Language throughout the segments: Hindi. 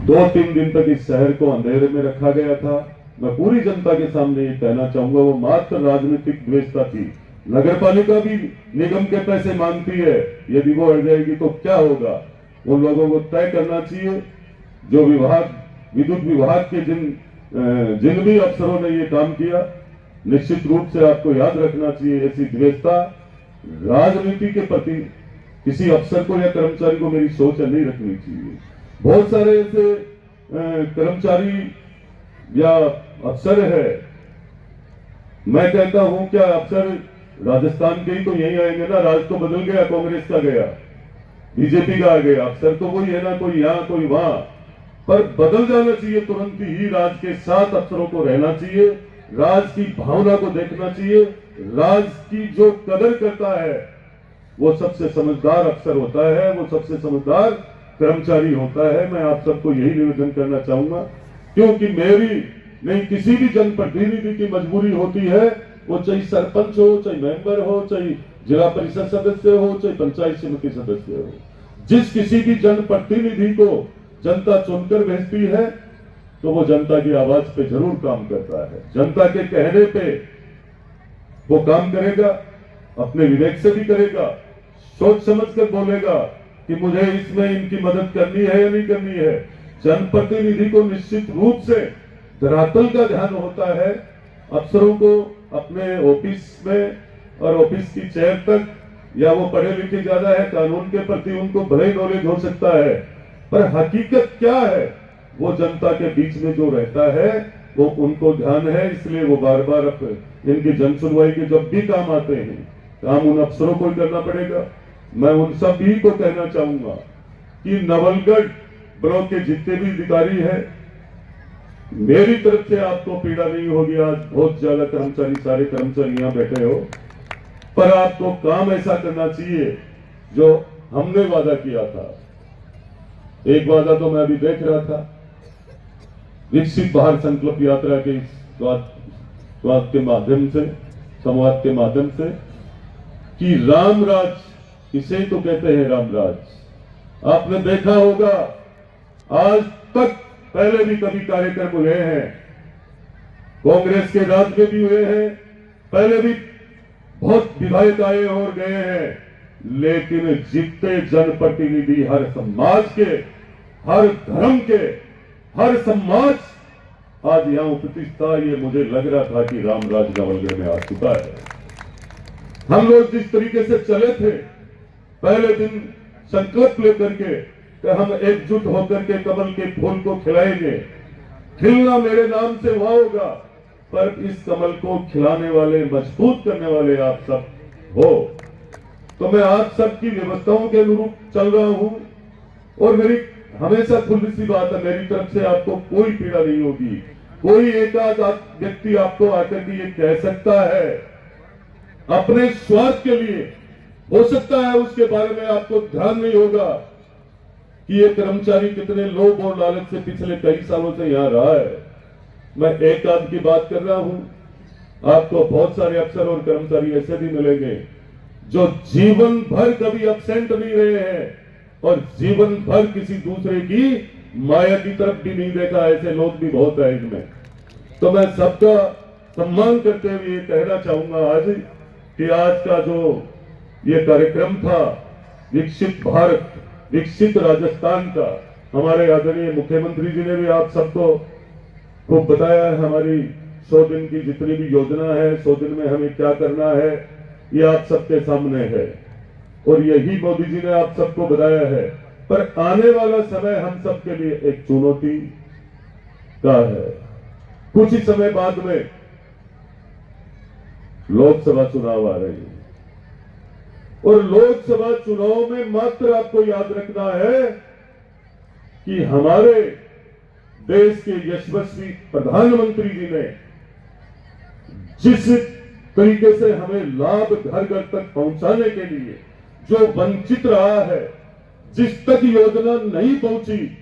2-3 दिन तक इस शहर को अंधेरे में रखा गया था। मैं पूरी जनता के सामने ये कहना चाहूंगा, वो मात्र राजनीतिक द्वेषता थी। नगर पालिका भी निगम के पैसे मांगती है, यदि वो हट जाएगी तो क्या होगा? उन लोगों को तय करना चाहिए। जो विद्युत विभाग के जिन भी अफसरों ने ये काम किया, निश्चित रूप से आपको याद रखना चाहिए, ऐसी द्वेषता राजनीति के प्रति किसी अफसर को या कर्मचारी को मेरी सोच नहीं रखनी चाहिए। बहुत सारे ऐसे कर्मचारी या अफसर है, मैं कहता हूं क्या अफसर राजस्थान के ही तो यही आएंगे ना? राज तो बदल गया, कांग्रेस का गया, बीजेपी का आ गया, अफसर तो वही है ना, कोई यहां कोई वहां, पर बदल जाना चाहिए। तुरंत ही राज के साथ अफसरों को रहना चाहिए, राज की भावना को देखना चाहिए। राज की जो कदर करता है वो सबसे समझदार अफसर होता है, वो सबसे समझदार कर्मचारी होता है। मैं आप सबको यही निवेदन करना चाहूंगा, क्योंकि मेरी नहीं किसी भी जनप्रतिनिधि की मजबूरी होती है, वो चाहे सरपंच हो, चाहे मेंबर हो, चाहे जिला परिषद सदस्य हो, चाहे पंचायत समिति सदस्य हो, जिस किसी भी जनप्रतिनिधि को जनता चुनकर भेजती है तो वो जनता की आवाज पे जरूर काम करता है। जनता के कहने पे वो काम करेगा, अपने विवेक से भी करेगा, सोच समझ कर बोलेगा कि मुझे इसमें इनकी मदद करनी है या नहीं करनी है। जनप्रतिनिधि को निश्चित रूप से धरातल का ध्यान होता है। अफसरों को अपने ऑफिस में और ऑफिस की चेयर तक, या वो पढ़े लिखे ज्यादा है, कानून के प्रति उनको भले ही नॉलेज हो सकता है, पर हकीकत क्या है वो जनता के बीच में जो रहता है वो उनको ध्यान है। इसलिए वो बार बार इनकी जन सुनवाई के जब भी काम आते हैं, काम उन अफसरों को ही करना पड़ेगा। मैं उन सभी को कहना चाहूंगा कि नवलगढ़ ब्लॉक के जितने भी अधिकारी हैं, मेरी तरफ से आपको पीड़ा नहीं होगी। आज बहुत ज्यादा कर्मचारी, सारे कर्मचारी यहां बैठे हो, पर आपको काम ऐसा करना चाहिए जो हमने वादा किया था। एक वादा तो मैं अभी देख रहा था, विकसित भारत संकल्प यात्रा के स्वाद के माध्यम से, संवाद के माध्यम से, कि रामराज, इसे तो कहते हैं रामराज। आपने देखा होगा आज तक पहले भी कभी कार्यक्रम हुए हैं, कांग्रेस के राज में भी हुए हैं, पहले भी बहुत विधायक आए और गए हैं, लेकिन जितने जनप्रतिनिधि हर समाज के, हर धर्म के, हर समाज आज यहां उपस्थित था, ये मुझे लग रहा था कि रामराज नवलगढ़ में आ चुका है। हम लोग जिस तरीके से चले थे, पहले दिन संकल्प लेकर के कि हम एकजुट होकर के कमल के फूल को खिलाएंगे, खिलना मेरे नाम से हुआ होगा, पर इस कमल को खिलाने वाले, मजबूत करने वाले आप सब हो। तो मैं आप सबकी व्यवस्थाओं के अनुरूप चल रहा हूं, और मेरी हमेशा खुली सी बात है, मेरी तरफ से आपको कोई पीड़ा नहीं होगी। कोई एकाध व्यक्ति आपको आकर के ये कह सकता है अपने स्वार्थ के लिए, हो सकता है उसके बारे में आपको ध्यान नहीं होगा कि ये कर्मचारी कितने लोभ और लालच से पिछले कई सालों से यहां रहा है। मैं एक आध की बात कर रहा हूं। आपको बहुत सारे अफसर और कर्मचारी ऐसे भी मिलेंगे जो जीवन भर कभी एब्सेंट नहीं रहे हैं और जीवन भर किसी दूसरे की माया की तरफ भी नहीं देखा। ऐसे लोग भी बहुत है इनमें। तो मैं सबका सम्मान करते हुए ये कहना चाहूंगा आज कि आज का जो ये कार्यक्रम था, विकसित भारत, विकसित राजस्थान का, हमारे आदरणीय मुख्यमंत्री जी ने भी आप सबको खूब बताया है। हमारी 100 दिन की जितनी भी योजना है, 100 दिन में हमें क्या करना है, ये आप सबके सामने है, और यही मोदी जी ने आप सबको बताया है। पर आने वाला समय हम सबके लिए एक चुनौती का है। कुछ ही समय बाद में लोकसभा चुनाव आ रहे हैं, और लोकसभा चुनाव में मात्र आपको याद रखना है कि हमारे देश के यशस्वी प्रधानमंत्री जी ने जिस तरीके से हमें लाभ घर घर तक पहुंचाने के लिए जो वंचित रहा है, जिस तक योजना नहीं पहुंची,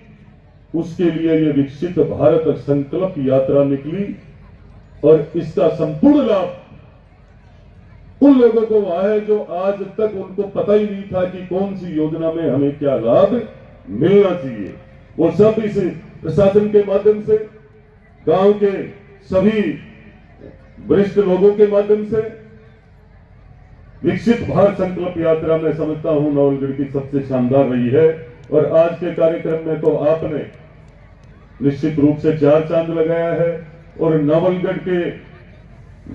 उसके लिए ये विकसित भारत संकल्प यात्रा निकली, और इसका संपूर्ण लाभ उन लोगों को हुआ है जो आज तक उनको पता ही नहीं था कि कौन सी योजना में हमें क्या लाभ मिलना चाहिए। वो सब इस प्रशासन के माध्यम से, गांव के सभी वरिष्ठ लोगों के माध्यम से विकसित भारत संकल्प यात्रा मैं समझता हूं नवलगढ़ की सबसे शानदार रही है। और आज के कार्यक्रम में तो आपने निश्चित रूप से 4 चांद लगाया है। और नवलगढ़ के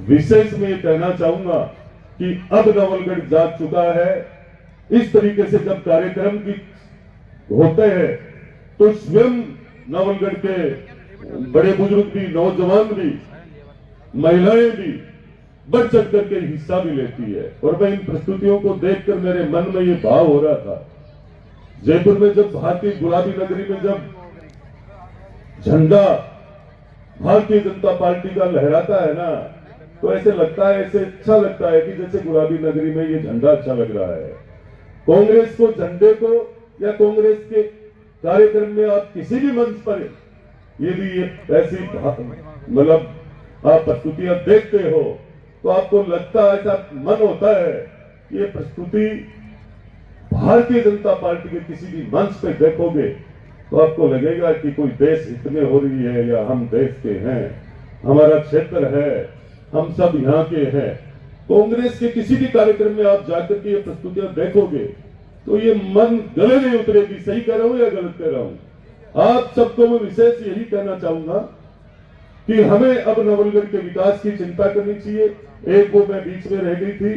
विशेष में ये कहना चाहूंगा कि अब नवलगढ़ जाग चुका है। इस तरीके से जब कार्यक्रम की होते हैं तो स्वयं नवलगढ़ के बड़े बुजुर्ग भी, नौजवान भी, महिलाएं भी बढ़ चढ़ करके हिस्सा भी लेती है। और मैं इन प्रस्तुतियों को देखकर मेरे मन में ये भाव हो रहा था, जयपुर में जब भारतीय गुलाबी नगरी में जब झंडा भारतीय जनता पार्टी का लहराता है ना, तो ऐसे लगता है, ऐसे अच्छा लगता है कि जैसे गुलाबी नगरी में ये झंडा अच्छा लग रहा है। कांग्रेस को, झंडे को या कांग्रेस के कार्यक्रम में आप किसी भी मंच पर यदि ये ऐसी मतलब आप प्रस्तुतियां देखते हो तो आपको लगता है, ऐसा मन होता है कि ये प्रस्तुति भारतीय जनता पार्टी के किसी भी मंच पे देखोगे तो आपको लगेगा कि कोई देश हित में हो रही है या हम देश के हैं, हमारा क्षेत्र है, हम सब यहाँ के हैं। कांग्रेस के किसी भी कार्यक्रम में आप जाकर के ये प्रस्तुतियां देखोगे तो ये मन गले नहीं उतरेगी। सही कह रहा हूं या गलत कह रहा हूं? आप सबको मैं विशेष यही कहना चाहूंगा कि हमें अब नवलगढ़ के विकास की चिंता करनी चाहिए। एक वो मैं बीच में रह गई थी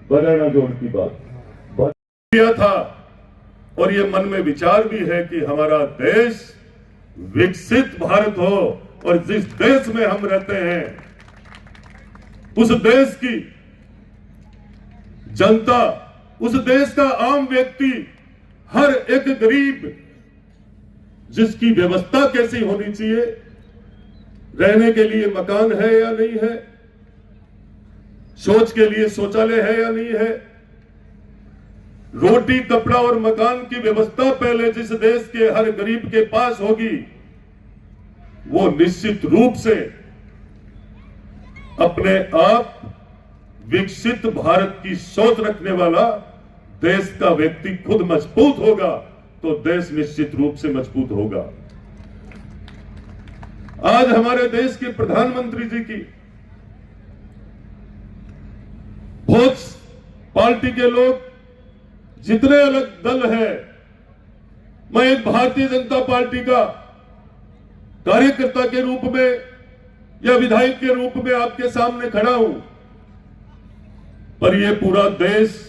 बराना जोड़ की बात किया था, और ये मन में विचार भी है कि हमारा देश विकसित भारत हो और जिस देश में हम रहते हैं उस देश की जनता, उस देश का आम व्यक्ति, हर एक गरीब जिसकी व्यवस्था कैसी होनी चाहिए, रहने के लिए मकान है या नहीं है, शौच के लिए शौचालय है या नहीं है, रोटी कपड़ा और मकान की व्यवस्था पहले जिस देश के हर गरीब के पास होगी वो निश्चित रूप से अपने आप विकसित भारत की सोच रखने वाला देश का व्यक्ति खुद मजबूत होगा तो देश निश्चित रूप से मजबूत होगा। आज हमारे देश के प्रधानमंत्री जी की बहुत पार्टी के लोग जितने अलग दल है, मैं एक भारतीय जनता पार्टी का कार्यकर्ता के रूप में या विधायक के रूप में आपके सामने खड़ा हूं, पर यह पूरा देश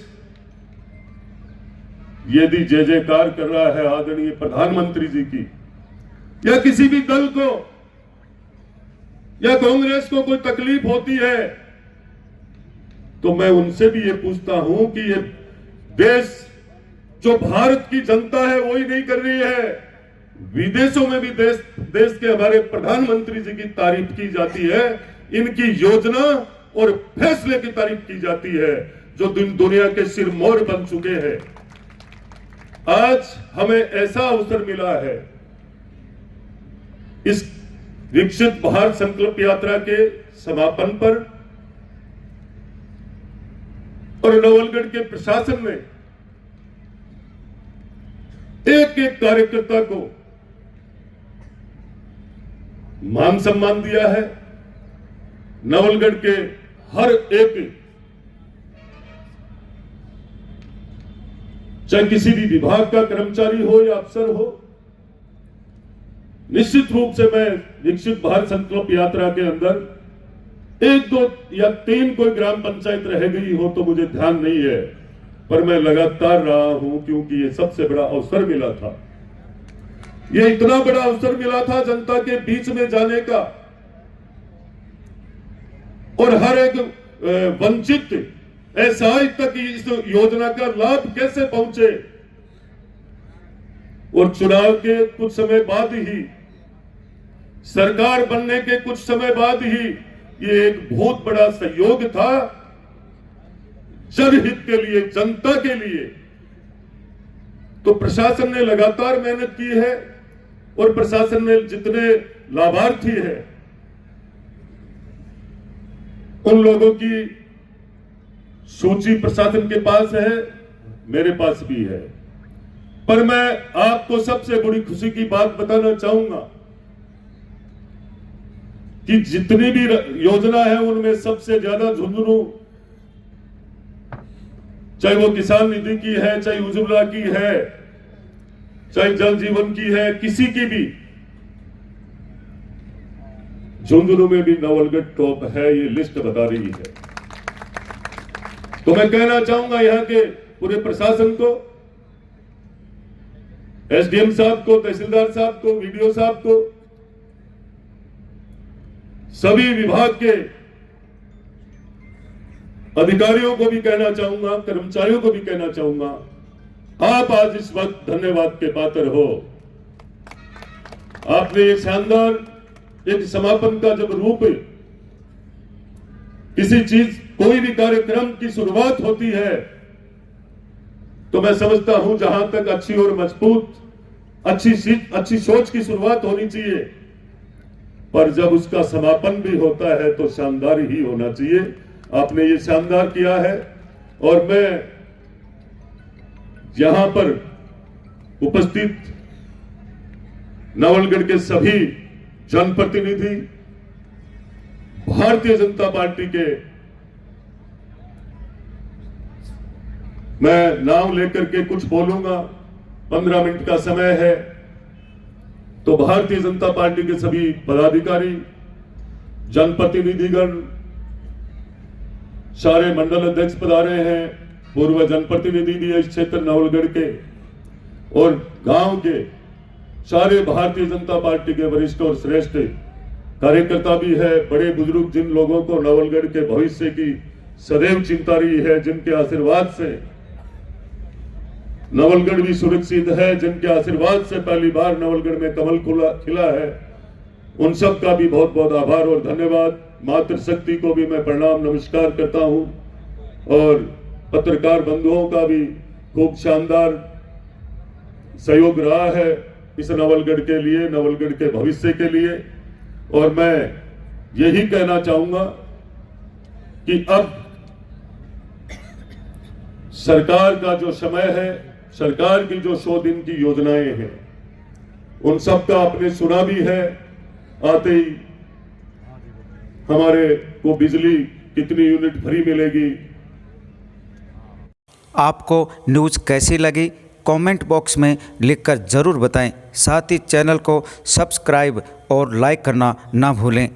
यदि जय जयकार कर रहा है आदरणीय प्रधानमंत्री जी की, या किसी भी दल को या कांग्रेस को कोई तकलीफ होती है तो मैं उनसे भी ये पूछता हूं कि ये देश जो भारत की जनता है वो ही नहीं कर रही है, विदेशों में भी देश के हमारे प्रधानमंत्री जी की तारीफ की जाती है, इनकी योजना और फैसले की तारीफ की जाती है जो दुनिया के सिरमौर बन चुके हैं। आज हमें ऐसा अवसर मिला है इस विकसित भारत संकल्प यात्रा के समापन पर, और नवलगढ़ के प्रशासन ने एक एक कार्यकर्ता को मान सम्मान दिया है। नवलगढ़ के हर एक, चाहे किसी भी विभाग का कर्मचारी हो या अफसर हो, निश्चित रूप से मैं विकसित भारत संकल्प यात्रा के अंदर 1, 2 या 3 कोई ग्राम पंचायत रह गई हो तो मुझे ध्यान नहीं है, पर मैं लगातार रहा हूं क्योंकि ये सबसे बड़ा अवसर मिला था। ये इतना बड़ा अवसर मिला था जनता के बीच में जाने का, और हर एक वंचित असहाय तक इस योजना का लाभ कैसे पहुंचे। और चुनाव के कुछ समय बाद ही, सरकार बनने के कुछ समय बाद ही ये एक बहुत बड़ा सहयोग था जनहित के लिए, जनता के लिए। तो प्रशासन ने लगातार मेहनत की है और प्रशासन ने जितने लाभार्थी हैं उन लोगों की सूची प्रशासन के पास है, मेरे पास भी है। पर मैं आपको सबसे बड़ी खुशी की बात बताना चाहूंगा कि जितनी भी योजना है उनमें सबसे ज्यादा झुंझुनू, चाहे वो किसान निधि की है, चाहे उज्ज्वला की है, चाहे जल जीवन की है, किसी की भी, झुंझुनू में भी नवलगढ़ टॉप है, ये लिस्ट बता रही है। तो मैं कहना चाहूंगा यहां के पूरे प्रशासन को, एसडीएम साहब को, तहसीलदार साहब को, वीडीओ साहब को, सभी विभाग के अधिकारियों को भी कहना चाहूंगा, कर्मचारियों को भी कहना चाहूंगा, आप आज इस वक्त धन्यवाद के पात्र हो। आपने ये शानदार एक समापन का जब रूप, किसी चीज, कोई भी कार्यक्रम की शुरुआत होती है तो मैं समझता हूं जहां तक अच्छी और मजबूत अच्छी सोच की शुरुआत होनी चाहिए, पर जब उसका समापन भी होता है तो शानदार ही होना चाहिए। आपने ये शानदार किया है और मैं यहां पर उपस्थित नवलगढ़ के सभी जनप्रतिनिधि, भारतीय जनता पार्टी के, मैं नाम लेकर के कुछ बोलूंगा, 15 मिनट का समय है, तो भारतीय जनता पार्टी के सभी पदाधिकारी, जनप्रतिनिधिगण, सारे मंडल अध्यक्ष पधारे हैं, पूर्व जनप्रतिनिधि भी इस क्षेत्र नवलगढ़ के, और गांव के सारे भारतीय जनता पार्टी के वरिष्ठ और श्रेष्ठ कार्यकर्ता भी है, बड़े बुजुर्ग, जिन लोगों को नवलगढ़ के भविष्य की सदैव चिंता रही है, जिनके आशीर्वाद से नवलगढ़ भी सुरक्षित है, जिनके आशीर्वाद से पहली बार नवलगढ़ में कमल खिला है, उन सब का भी बहुत बहुत आभार और धन्यवाद। मातृशक्ति को भी मैं प्रणाम नमस्कार करता हूं, और पत्रकार बंधुओं का भी खूब शानदार सहयोग रहा है इस नवलगढ़ के लिए, नवलगढ़ के भविष्य के लिए। और मैं यही कहना चाहूंगा कि अब सरकार का जो समय है, सरकार की जो 100 दिन की योजनाएं हैं, उन सब का आपने सुना भी है। आते ही हमारे को बिजली कितनी यूनिट फ्री मिलेगी। आपको न्यूज़ कैसी लगी कमेंट बॉक्स में लिखकर ज़रूर बताएं। साथ ही चैनल को सब्सक्राइब और लाइक करना ना भूलें।